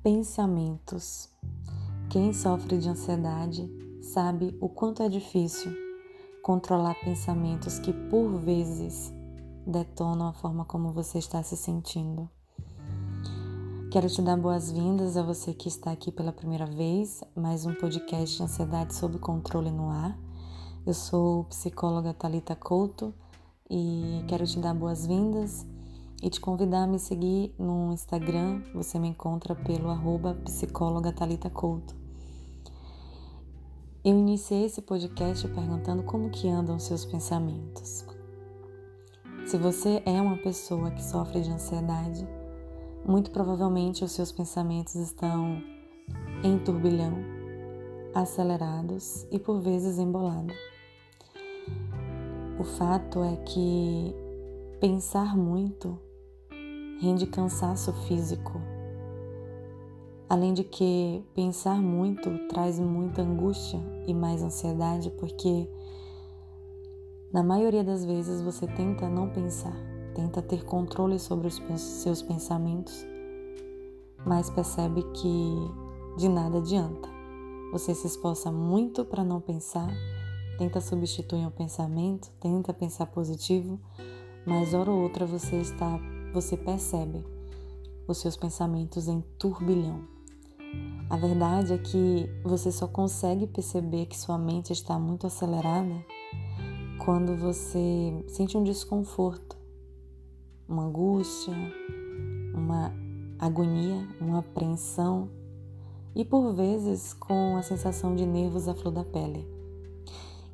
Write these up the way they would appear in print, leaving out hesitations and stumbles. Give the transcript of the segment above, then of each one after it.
Pensamentos. Quem sofre de ansiedade sabe o quanto é difícil controlar pensamentos que, por vezes, detonam a forma como você está se sentindo. Quero te dar boas-vindas a você que está aqui pela primeira vez, mais um podcast de Ansiedade sob Controle no ar. Eu sou psicóloga Thalita Couto e quero te dar boas-vindas e te convidar a me seguir no Instagram. Você me encontra pelo @psicóloga Thalita Couto. Eu iniciei esse podcast perguntando como que andam seus pensamentos. Se você é uma pessoa que sofre de ansiedade, muito provavelmente os seus pensamentos estão em turbilhão, acelerados e por vezes embolados. O fato é que pensar muito rende cansaço físico. Além de que pensar muito traz muita angústia e mais ansiedade, porque na maioria das vezes você tenta não pensar, tenta ter controle sobre os seus pensamentos, mas percebe que de nada adianta. Você se esforça muito para não pensar, tenta substituir o pensamento, tenta pensar positivo, mas hora ou outra você percebe os seus pensamentos em turbilhão. A verdade é que você só consegue perceber que sua mente está muito acelerada quando você sente um desconforto, uma angústia, uma agonia, uma apreensão e por vezes com a sensação de nervos à flor da pele.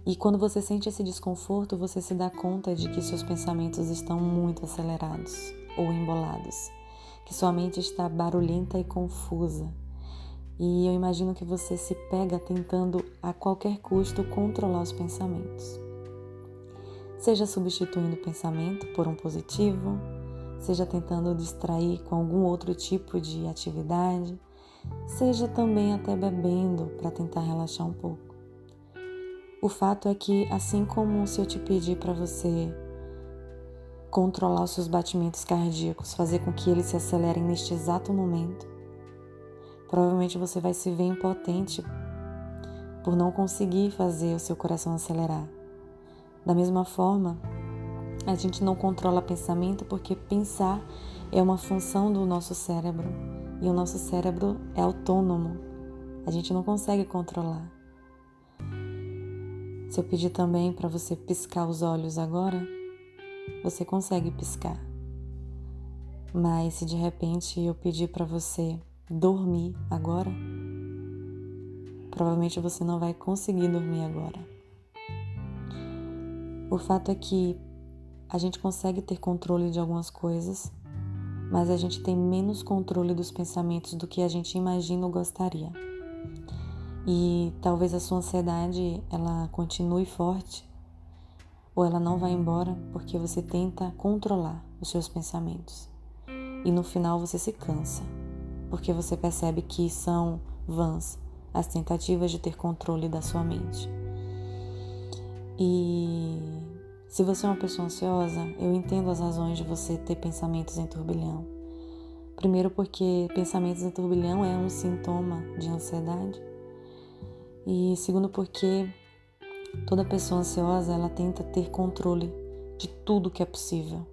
E quando você sente esse desconforto, você se dá conta de que seus pensamentos estão muito acelerados ou embolados, que sua mente está barulhenta e confusa. E eu imagino que você se pega tentando a qualquer custo controlar os pensamentos. Seja substituindo o pensamento por um positivo, seja tentando distrair com algum outro tipo de atividade, seja também até bebendo para tentar relaxar um pouco. O fato é que, assim como se eu te pedir para você controlar os seus batimentos cardíacos, fazer com que eles se acelerem neste exato momento, provavelmente você vai se ver impotente por não conseguir fazer o seu coração acelerar. Da mesma forma, a gente não controla pensamento porque pensar é uma função do nosso cérebro e o nosso cérebro é autônomo. A gente não consegue controlar. Se eu pedir também para você piscar os olhos agora, você consegue piscar. Mas se de repente eu pedir para você dormir agora, provavelmente você não vai conseguir dormir agora. O fato é que a gente consegue ter controle de algumas coisas, mas a gente tem menos controle dos pensamentos do que a gente imagina ou gostaria. E talvez a sua ansiedade ela continue forte ou ela não vai embora porque você tenta controlar os seus pensamentos. E no final você se cansa, porque você percebe que são vãs as tentativas de ter controle da sua mente. E se você é uma pessoa ansiosa, eu entendo as razões de você ter pensamentos em turbilhão. Primeiro porque pensamentos em turbilhão é um sintoma de ansiedade. E segundo porque toda pessoa ansiosa, ela tenta ter controle de tudo que é possível.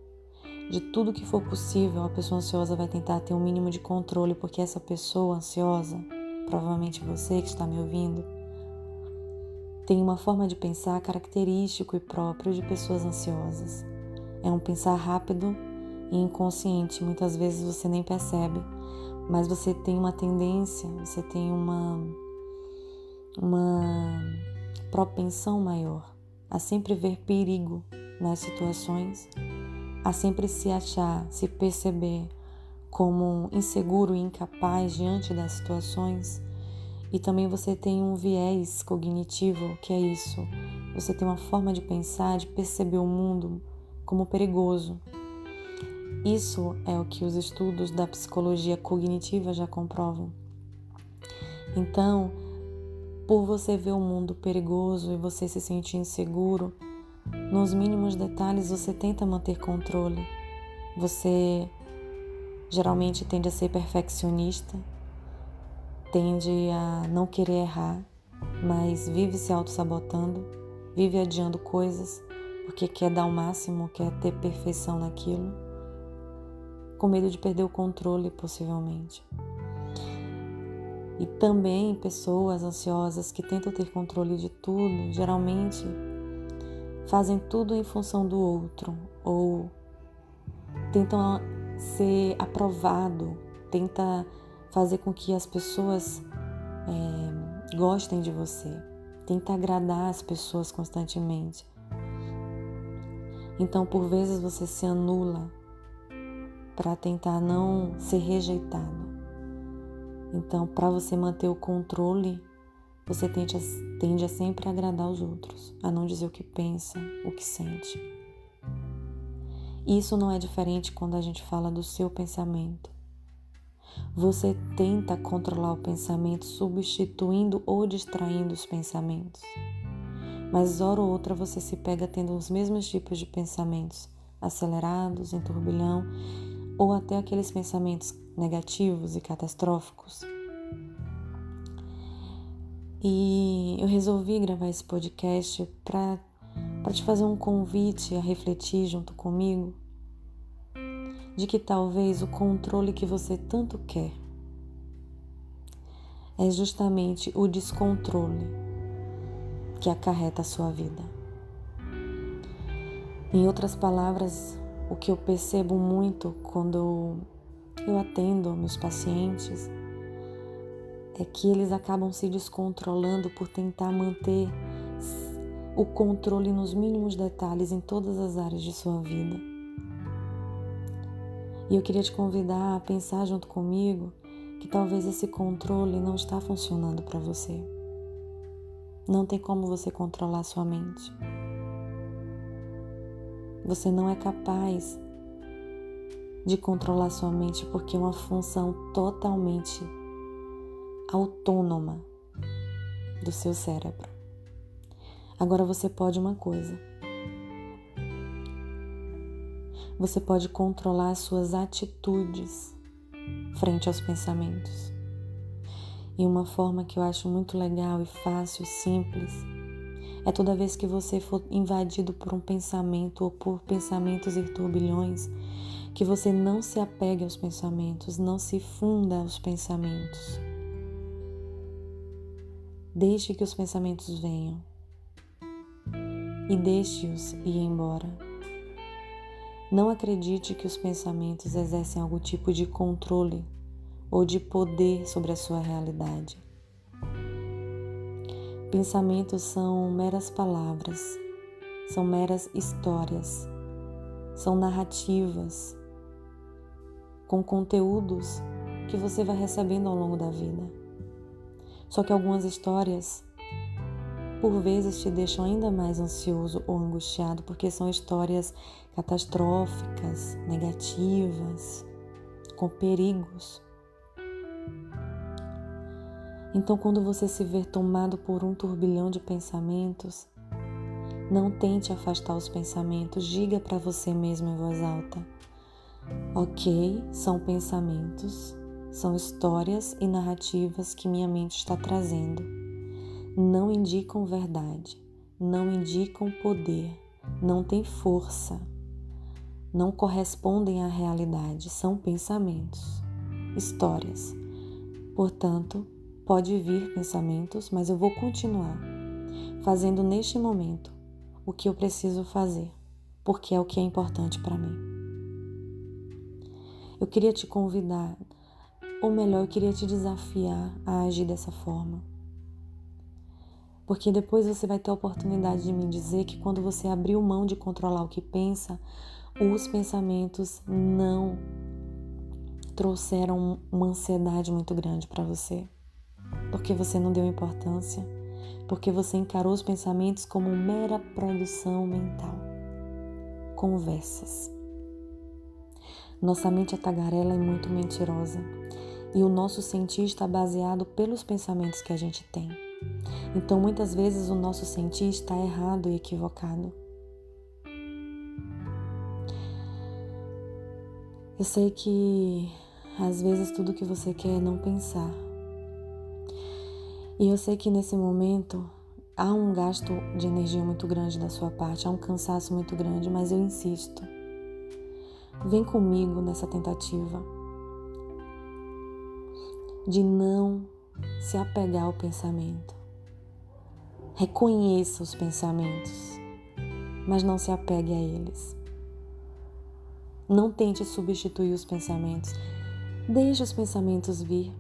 De tudo que for possível, a pessoa ansiosa vai tentar ter um mínimo de controle, porque essa pessoa ansiosa, provavelmente você que está me ouvindo, tem uma forma de pensar característico e próprio de pessoas ansiosas. É um pensar rápido e inconsciente, muitas vezes você nem percebe, mas você tem uma tendência, você tem uma propensão maior a sempre ver perigo nas situações, a sempre se achar, se perceber como inseguro e incapaz diante das situações. E também você tem um viés cognitivo, que é isso. Você tem uma forma de pensar, de perceber o mundo como perigoso. Isso é o que os estudos da psicologia cognitiva já comprovam. Então, por você ver o mundo perigoso e você se sentir inseguro, nos mínimos detalhes você tenta manter controle. Você geralmente tende a ser perfeccionista, tende a não querer errar, mas vive se auto-sabotando, vive adiando coisas porque quer dar o máximo, quer ter perfeição naquilo, com medo de perder o controle, possivelmente. E também pessoas ansiosas que tentam ter controle de tudo, geralmente fazem tudo em função do outro, ou tentam ser aprovado, tenta fazer com que as pessoas gostem de você, tenta agradar as pessoas constantemente. Então, por vezes, você se anula para tentar não ser rejeitado. Então, para você manter o controle, você tende a sempre agradar os outros, a não dizer o que pensa, o que sente. Isso não é diferente quando a gente fala do seu pensamento. Você tenta controlar o pensamento substituindo ou distraindo os pensamentos. Mas hora ou outra você se pega tendo os mesmos tipos de pensamentos, acelerados, em turbilhão, ou até aqueles pensamentos negativos e catastróficos. E eu resolvi gravar esse podcast para te fazer um convite a refletir junto comigo de que talvez o controle que você tanto quer é justamente o descontrole que acarreta a sua vida. Em outras palavras, o que eu percebo muito quando eu atendo meus pacientes é que eles acabam se descontrolando por tentar manter o controle nos mínimos detalhes em todas as áreas de sua vida. E eu queria te convidar a pensar junto comigo que talvez esse controle não está funcionando para você. Não tem como você controlar sua mente. Você não é capaz de controlar sua mente porque é uma função totalmente autônoma do seu cérebro. Agora você pode uma coisa. Você pode controlar as suas atitudes frente aos pensamentos. E uma forma que eu acho muito legal e fácil, simples, é toda vez que você for invadido por um pensamento ou por pensamentos e turbilhões, que você não se apegue aos pensamentos, não se funda aos pensamentos. Deixe que os pensamentos venham e deixe-os ir embora. Não acredite que os pensamentos exercem algum tipo de controle ou de poder sobre a sua realidade. Pensamentos são meras palavras, são meras histórias, são narrativas com conteúdos que você vai recebendo ao longo da vida. Só que algumas histórias, por vezes, te deixam ainda mais ansioso ou angustiado, porque são histórias catastróficas, negativas, com perigos. Então, quando você se ver tomado por um turbilhão de pensamentos, não tente afastar os pensamentos, diga para você mesmo em voz alta: ok, são pensamentos, são histórias e narrativas que minha mente está trazendo. Não indicam verdade, não indicam poder, não têm força, não correspondem à realidade, são pensamentos, histórias. Portanto, pode vir pensamentos, mas eu vou continuar fazendo neste momento o que eu preciso fazer, porque é o que é importante para mim. Eu queria te convidar, ou melhor, eu queria te desafiar a agir dessa forma. Porque depois você vai ter a oportunidade de me dizer que quando você abriu mão de controlar o que pensa, os pensamentos não trouxeram uma ansiedade muito grande para você. Porque você não deu importância, porque você encarou os pensamentos como mera produção mental. Conversas. Nossa mente é tagarela e muito mentirosa. E o nosso sentir está baseado pelos pensamentos que a gente tem. Então, muitas vezes, o nosso sentir está errado e equivocado. Eu sei que, às vezes, tudo que você quer é não pensar. E eu sei que nesse momento há um gasto de energia muito grande da sua parte, há um cansaço muito grande, mas eu insisto. Vem comigo nessa tentativa de não se apegar ao pensamento. Reconheça os pensamentos, mas não se apegue a eles. Não tente substituir os pensamentos. Deixe os pensamentos vir,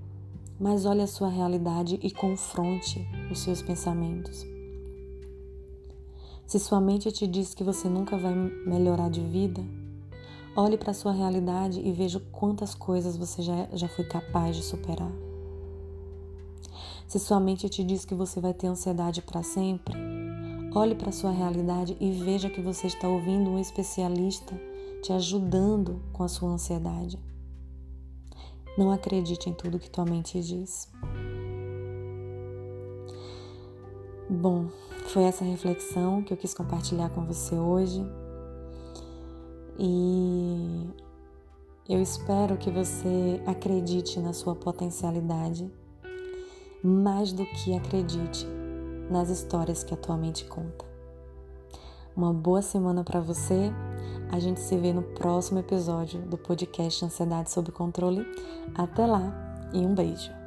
mas olhe a sua realidade e confronte os seus pensamentos. Se sua mente te diz que você nunca vai melhorar de vida, olhe para a sua realidade e veja quantas coisas você já foi capaz de superar. Se sua mente te diz que você vai ter ansiedade para sempre, olhe para a sua realidade e veja que você está ouvindo um especialista te ajudando com a sua ansiedade. Não acredite em tudo que tua mente diz. Bom, foi essa reflexão que eu quis compartilhar com você hoje. E eu espero que você acredite na sua potencialidade mais do que acredite nas histórias que a tua mente conta. Uma boa semana para você. A gente se vê no próximo episódio do podcast Ansiedade Sob Controle. Até lá e um beijo.